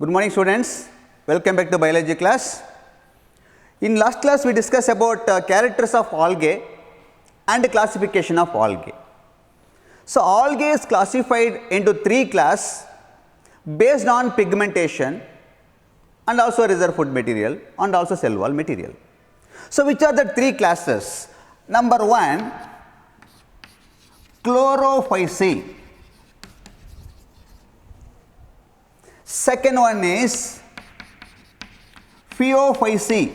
Good morning students, welcome back to biology class. In last class we discussed about characters of algae and classification of algae. So algae is classified into three classes based on pigmentation and also reserve food material and also cell wall material. So which are the three classes? Number one, chlorophyceae. Second one is phaeophyceae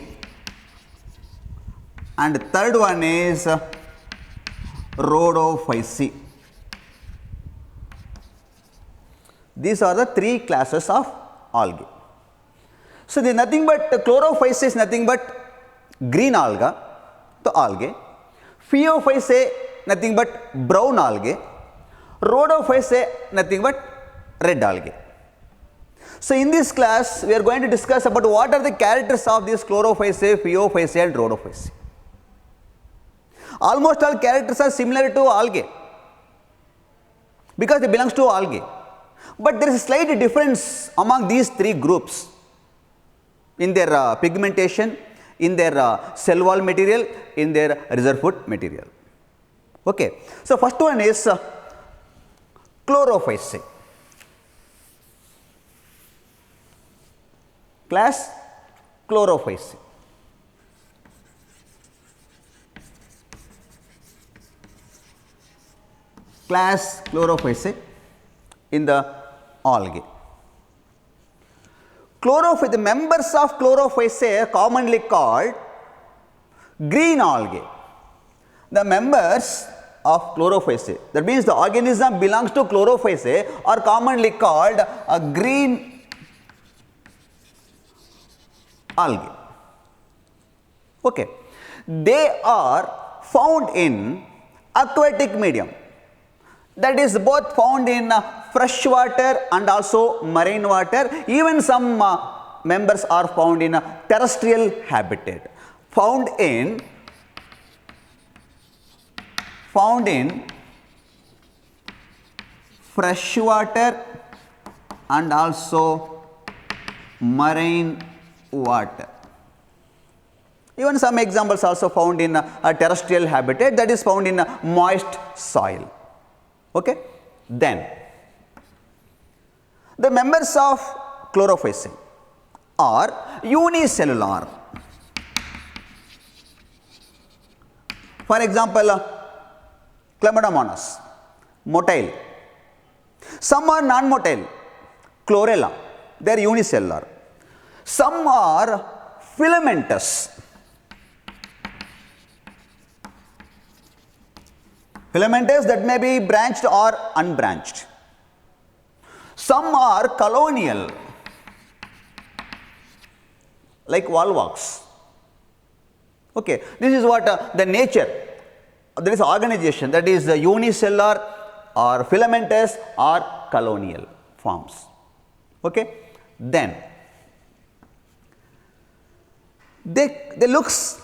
and third one is rhodophyceae. These are the three classes of algae. So there is nothing but chlorophyceae is nothing but green alga, the algae. Phaeophyceae nothing but brown algae. Rhodophyceae nothing but red algae. So in this class we are going to discuss about what are the characters of these chlorophyceae, phaeophyceae and rhodophyceae. Almost all characters are similar to algae because they belongs to algae. But there is a slight difference among these three groups in their pigmentation, in their cell wall material, in their reserve food material. Okay. So first one is chlorophyceae. Class chlorophyceae. Class chlorophyceae in the algae. The members of chlorophyceae are commonly called green algae. The members of chlorophyceae, that means the organism belongs to chlorophyceae, are commonly called a green algae. Okay. They are found in aquatic medium, that is both found in fresh water and also marine water. Even some members are found in terrestrial habitat, found in fresh water and also marine water. Even some examples also found in a terrestrial habitat, that is found in moist soil. Okay. Then the members of chlorophyceae are unicellular. For example, Chlamydomonas, motile. Some are non-motile, chlorella, they are unicellular. Some are filamentous. Filamentous, that may be branched or unbranched. Some are colonial, like volvox. Okay, this is what the nature, there is organization, that is unicellular or filamentous or colonial forms. Okay, then they looks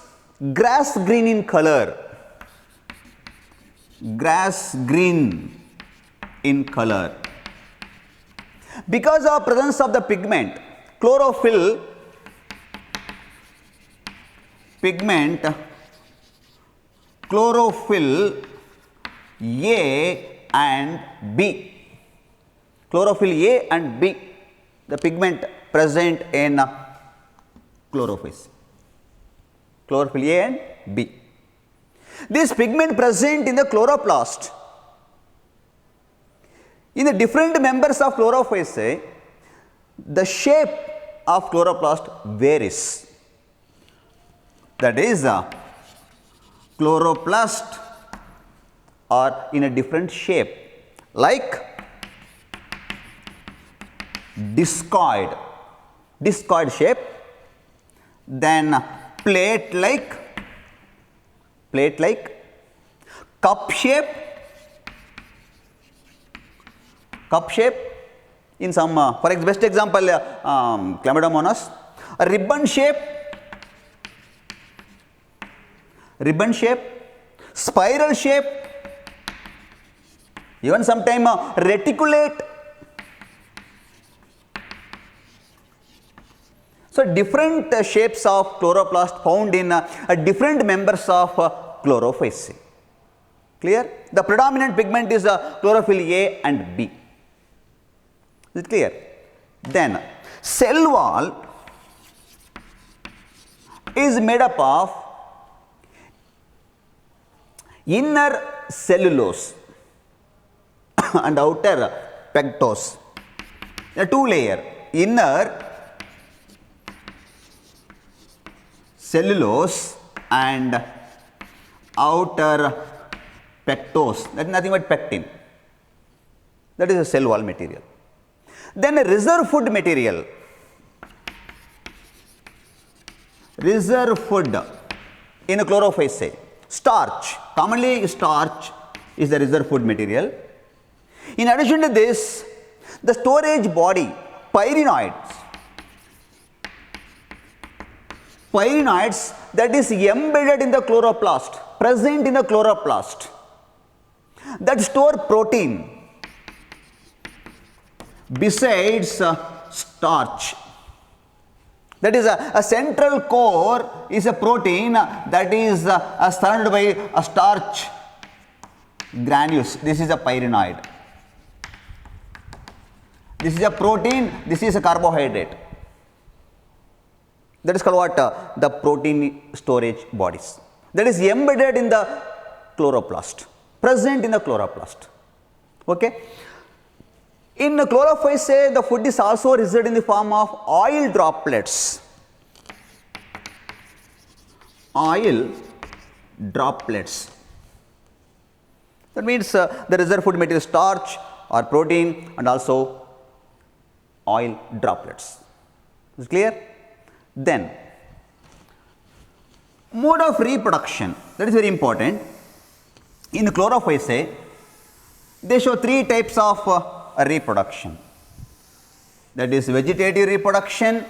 grass green in color, grass green in color, because of presence of the pigment chlorophyll, chlorophyll A and B, chlorophyll A and B, the pigment present in chlorophyll, chlorophyll A and B. This pigment present in the chloroplast. In the different members of chlorophyceae, the shape of chloroplast varies. That is, chloroplast are in a different shape, like discoid shape, then plate-like, cup shape, in some, for best example, Chlamydomonas, a ribbon shape, spiral shape, even sometime reticulate So, different shapes of chloroplast found in different members of chlorophyce. Clear? The predominant pigment is chlorophyll A and B. Is it clear? Then, cell wall is made up of inner cellulose and outer pectose. A two layer, inner cellulose and outer pectose, that is nothing but pectin, that is a cell wall material. Then a reserve food material, reserve food in a chlorophyce, starch, commonly starch is the reserve food material. In addition to this, the storage body, pyrenoids, that is embedded in the chloroplast, present in the chloroplast, that store protein besides starch. That is a central core is a protein that is surrounded by a starch granules. This is a pyrenoid. This is a protein, this is a carbohydrate. That is called what? The protein storage bodies. That is embedded in the chloroplast, present in the chloroplast. Okay. In the chlorophyce, the food is also resided in the form of oil droplets. Oil droplets. That means the reserve food material starch or protein and also oil droplets. Is it clear? Then, mode of reproduction, that is very important. In chlorophyce, they show three types of reproduction, that is vegetative reproduction,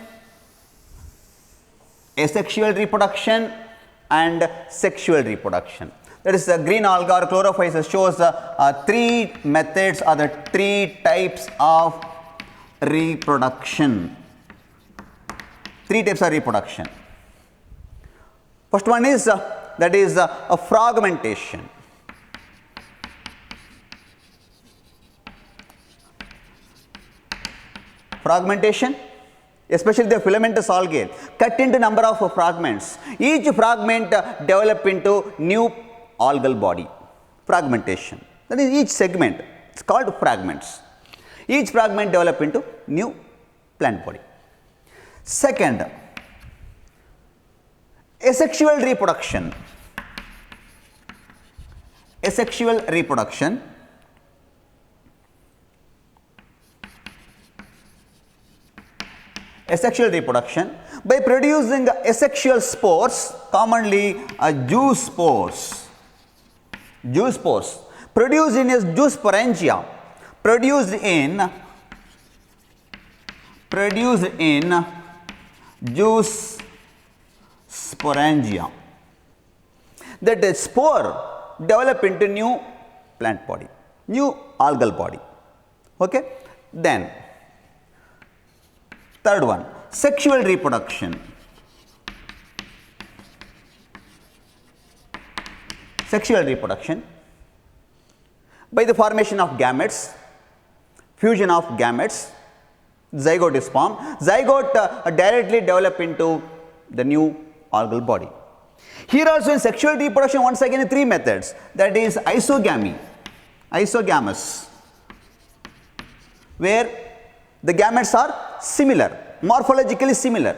asexual reproduction and sexual reproduction. That is green alga or chlorophyce shows three methods or the three types of reproduction. Three types of reproduction. First one is that is a fragmentation. Fragmentation, especially the filamentous algae, cut into number of fragments. Each fragment develop into new algal body. Fragmentation. That is each segment. It's called fragments. Each fragment develop into new plant body. Second, asexual reproduction. Asexual reproduction. Asexual reproduction by producing asexual spores, commonly juice spores. Juice spores produced in a juice sporangia, produced in juice sporangia. That spore develop into new plant body, new algal body. Okay. Then third one, sexual reproduction. Sexual reproduction by the formation of gametes, fusion of gametes, zygote is formed. Zygote directly develop into the new algal body. Here also in sexual reproduction, once again three methods, that is isogamy, isogamous, where the gametes are similar, morphologically similar.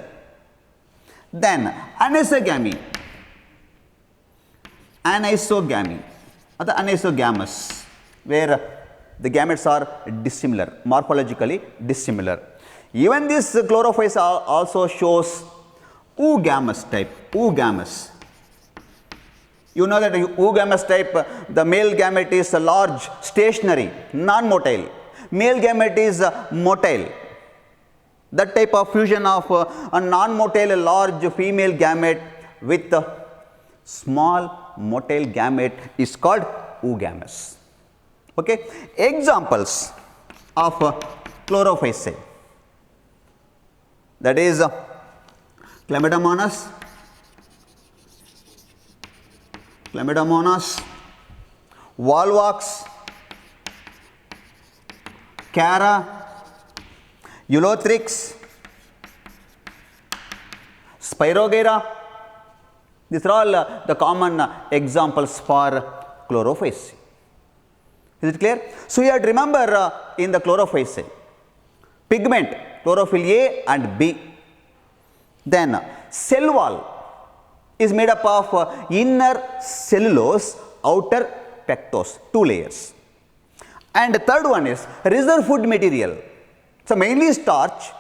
Then anisogamy, or the anisogamous, where the gametes are dissimilar, morphologically dissimilar. Even this chlorophyce also shows oogamous type, oogamous. You know that oogamous type, the male gamete is large, stationary, non-motile. Male gamete is motile. That type of fusion of a non-motile large female gamete with a small motile gamete is called oogamous. Okay. Examples of chlorophyce, that is Chlamydomonas, Volvox, Cara, Ulothrix, Spirogyra. These are all the common examples for chlorophyce. Is it clear? So, you have to remember in the chlorophyce, pigment, chlorophyll A and B. Then, cell wall is made up of inner cellulose, outer pectose, 2 layers. And the third one is reserve food material. So, mainly starch,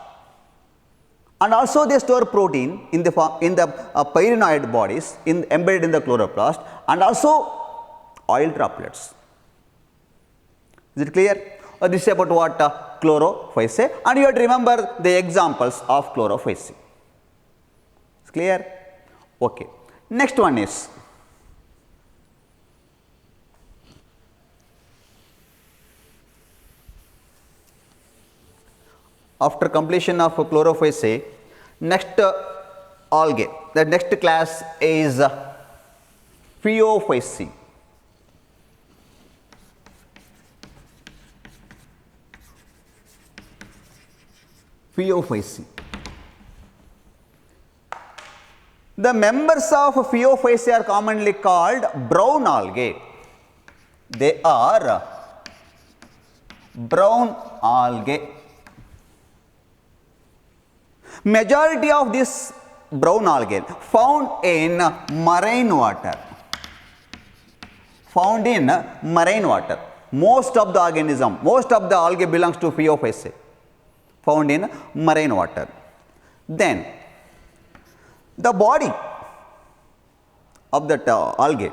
and also they store protein in the pyrenoid bodies embedded in the chloroplast, and also oil droplets. Is it clear? This is about what chlorophyce, and you have to remember the examples of chlorophyce. Is clear? Okay. Next one is after completion of chlorophyce, next algae. The next class is Phaeophyce. Phaeophyce. The members of Phaeophyce are commonly called brown algae. They are brown algae. Majority of this brown algae found in marine water. Found in marine water. Most of the organism, most of the algae belongs to Phaeophyce. Found in marine water. Then, the body of that algae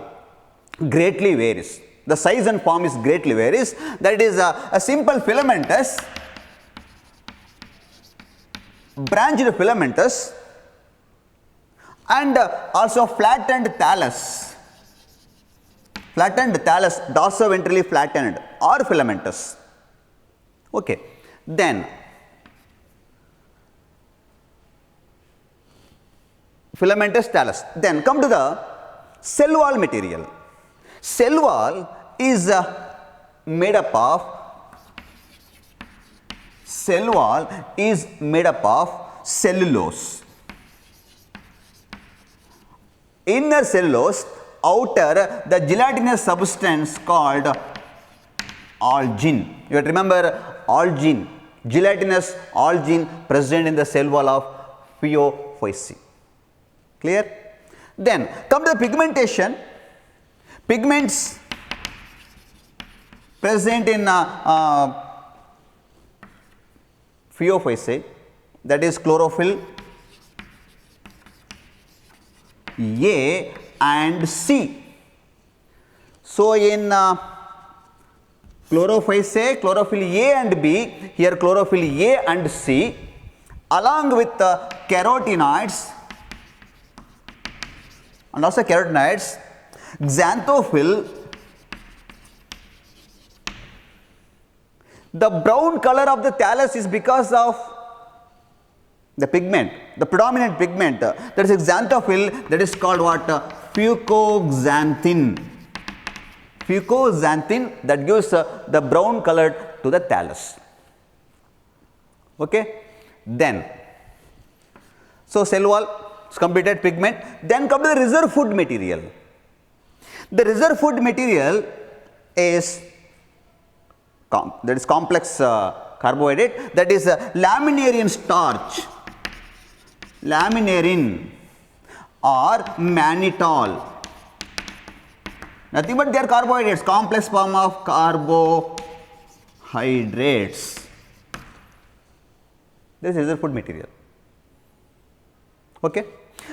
greatly varies. The size and form is greatly varies. That is a simple filamentous, branched filamentous, and also flattened thallus. Flattened thallus, dorsoventrally flattened or filamentous. Okay. Then, filamentous thallus. Then come to the cell wall material. Cell wall is made up of cellulose. Inner cellulose, outer the gelatinous substance called algin. You have to remember algin, gelatinous algin present in the cell wall of Phaeophyce. Clear? Then come to the pigmentation. Pigments present in Phaeophyce, that is chlorophyll A and C. So, in chlorophyce, chlorophyll A and B, here chlorophyll A and C, along with carotenoids and also carotenoids, xanthophyll. The brown color of the thallus is because of the pigment, the predominant pigment, that is xanthophyll, that is called what? Fucoxanthin. Fucoxanthin, that gives the brown color to the thallus. Okay. Then, so cell wall is completed, pigment. Then come to the reserve food material. The reserve food material is complex carbohydrate, that is laminarin starch, laminarin or mannitol. Nothing but they are carbohydrates, complex form of carbohydrates. This is reserve food material. Okay.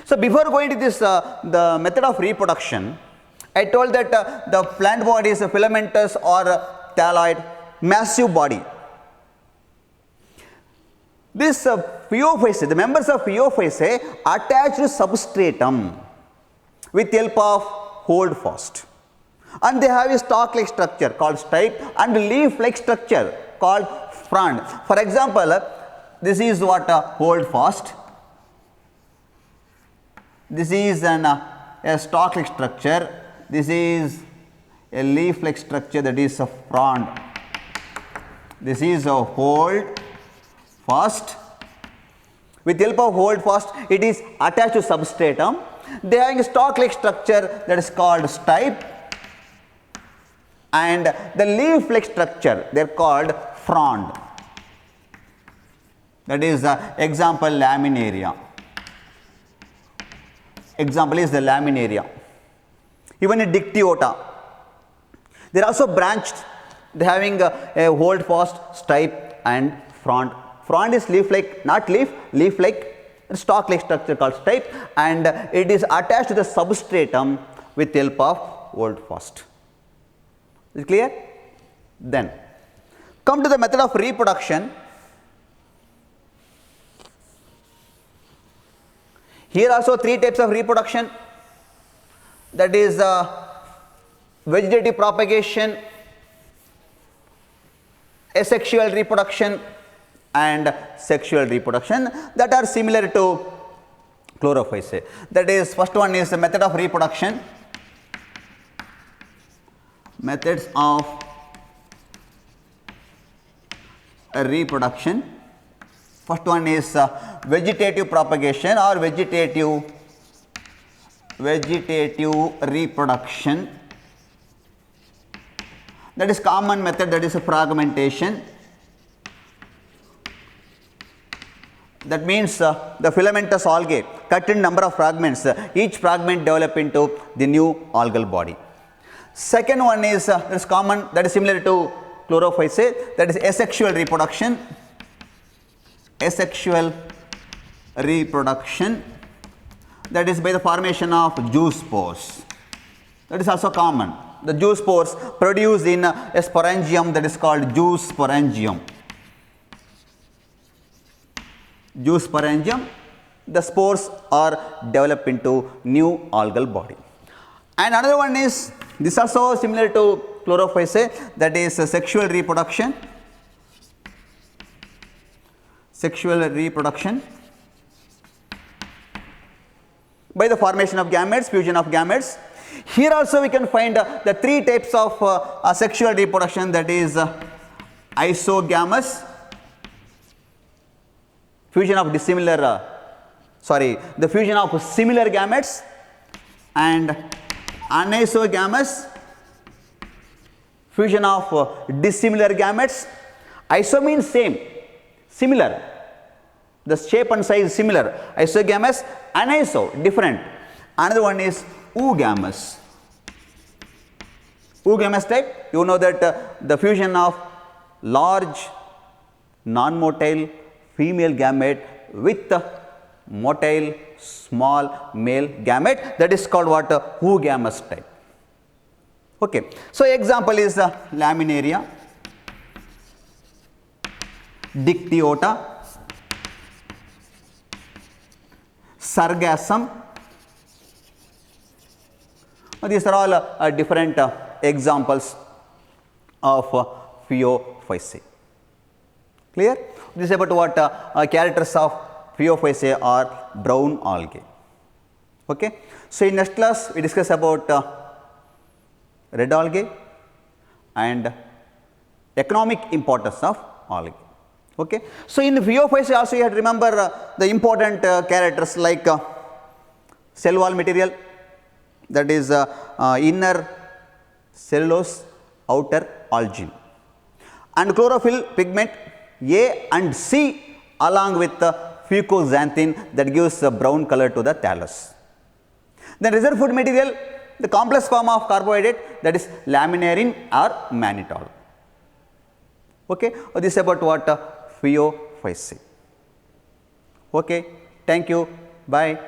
So, before going to this the method of reproduction, I told that the plant body is a filamentous or thalloid, massive body. This Phaeophyce, the members of Phaeophyce attach to substratum with help of holdfast, and they have a stalk-like structure called stipe and leaf-like structure called frond. For example, this is what holdfast. This is a stalk-like structure. This is a leaf-like structure, that is a frond. This is a hold fast. With the help of hold fast, it is attached to substratum. They are having a stalk-like structure, that is called stipe, and the leaf-like structure, they are called frond. That is example laminaria. Example is the laminaria. Even in dictyota, they are also branched. They are having a hold fast, stipe and frond. Frond is leaf-like, not leaf, leaf-like, stalk-like structure called stipe, and it is attached to the substratum with the help of hold fast. Is it clear? Then come to the method of reproduction. Here also three types of reproduction, that is vegetative propagation, asexual reproduction and sexual reproduction, that are similar to chlorophyceae. That is, first one is the method of reproduction. Methods of reproduction. First one is vegetative propagation or vegetative reproduction. That is common method, that is a fragmentation. That means the filamentous algae cut in number of fragments, each fragment develop into the new algal body. Second one is that is common, that is similar to chlorophyceae, that is asexual reproduction. Asexual reproduction, that is by the formation of zoospores. That is also common. The zoospores produced in a sporangium, that is called zoosporangium. Zoosporangium, the spores are developed into new algal body. And another one is, this also similar to chlorophyceae, that is sexual reproduction. Sexual reproduction by the formation of gametes, fusion of gametes. Here also we can find the three types of sexual reproduction, that is isogamous, fusion of dissimilar, the fusion of similar gametes, and anisogamous, fusion of dissimilar gametes. Iso means same, similar, the shape and size similar. Isogamous, aniso, different. Another one is oogamous. Oogamous type, you know that the fusion of large non-motile female gamete with motile small male gamete, that is called what? Oogamous type. Okay. So example is laminaria, dictyota, sargassum. These are all different examples of Phaeophyceae. Clear? This is about what characters of Phaeophyceae are brown algae. Okay. So in next class we discuss about red algae and economic importance of algae. Okay. So in Phaeophyceae also you have to remember the important characters like cell wall material, that is inner cellulose, outer algin, and chlorophyll pigment A and C along with fucoxanthin, that gives a brown color to the thallus. Then reserve food material, the complex form of carbohydrate, that is laminarin or mannitol. Okay. This is about what Phaeophyceae. Okay. Thank you. Bye.